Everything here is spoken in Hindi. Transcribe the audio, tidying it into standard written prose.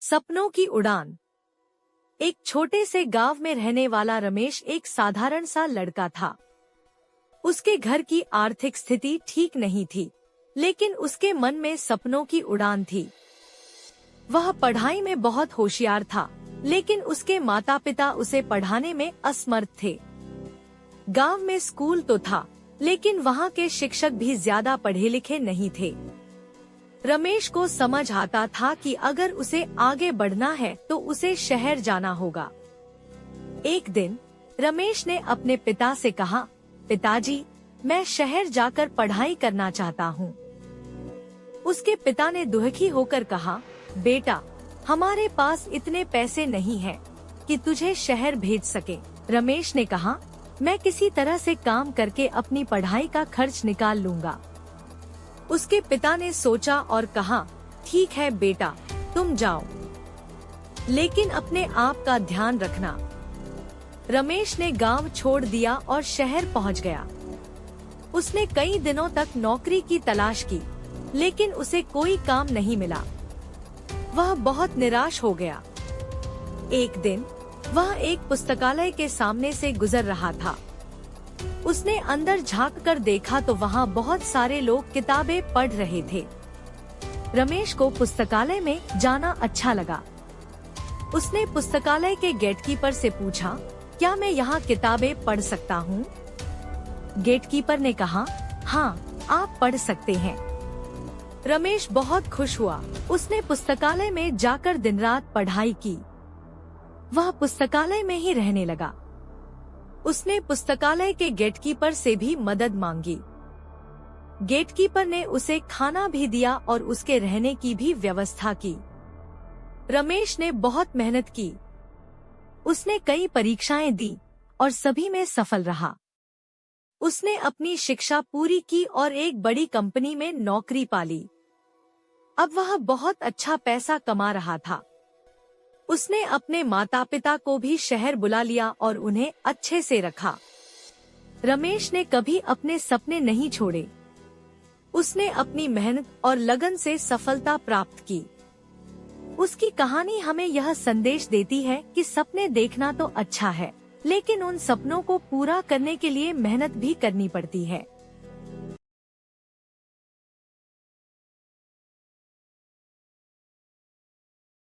सपनों की उड़ान। एक छोटे से गांव में रहने वाला रमेश एक साधारण सा लड़का था। उसके घर की आर्थिक स्थिति ठीक नहीं थी, लेकिन उसके मन में सपनों की उड़ान थी। वह पढ़ाई में बहुत होशियार था, लेकिन उसके माता पिता उसे पढ़ाने में असमर्थ थे। गांव में स्कूल तो था, लेकिन वहाँ के शिक्षक भी ज्यादा पढ़े लिखे नहीं थे। रमेश को समझ आता था कि अगर उसे आगे बढ़ना है तो उसे शहर जाना होगा। एक दिन रमेश ने अपने पिता से कहा, पिताजी, मैं शहर जाकर पढ़ाई करना चाहता हूँ। उसके पिता ने दुखी होकर कहा, बेटा, हमारे पास इतने पैसे नहीं हैं कि तुझे शहर भेज सके। रमेश ने कहा, मैं किसी तरह से काम करके अपनी पढ़ाई का खर्च निकाल लूंगा। उसके पिता ने सोचा और कहा, ठीक है बेटा, तुम जाओ, लेकिन अपने आप का ध्यान रखना। रमेश ने गांव छोड़ दिया और शहर पहुंच गया। उसने कई दिनों तक नौकरी की तलाश की, लेकिन उसे कोई काम नहीं मिला। वह बहुत निराश हो गया। एक दिन वह एक पुस्तकालय के सामने से गुजर रहा था। उसने अंदर झांककर देखा तो वहाँ बहुत सारे लोग किताबें पढ़ रहे थे। रमेश को पुस्तकालय में जाना अच्छा लगा। उसने पुस्तकालय के गेटकीपर से पूछा, क्या मैं यहाँ किताबें पढ़ सकता हूँ? गेटकीपर ने कहा, हाँ, आप पढ़ सकते हैं। रमेश बहुत खुश हुआ। उसने पुस्तकालय में जाकर दिन रात पढ़ाई की। वह पुस्तकालय में ही रहने लगा। उसने पुस्तकालय के गेटकीपर से भी मदद मांगी। गेटकीपर ने उसे खाना भी दिया और उसके रहने की भी व्यवस्था की। रमेश ने बहुत मेहनत की। उसने कई परीक्षाएं दी और सभी में सफल रहा। उसने अपनी शिक्षा पूरी की और एक बड़ी कंपनी में नौकरी पाली। अब वह बहुत अच्छा पैसा कमा रहा था। उसने अपने माता पिता को भी शहर बुला लिया और उन्हें अच्छे से रखा। रमेश ने कभी अपने सपने नहीं छोड़े। उसने अपनी मेहनत और लगन से सफलता प्राप्त की। उसकी कहानी हमें यह संदेश देती है कि सपने देखना तो अच्छा है, लेकिन उन सपनों को पूरा करने के लिए मेहनत भी करनी पड़ती है।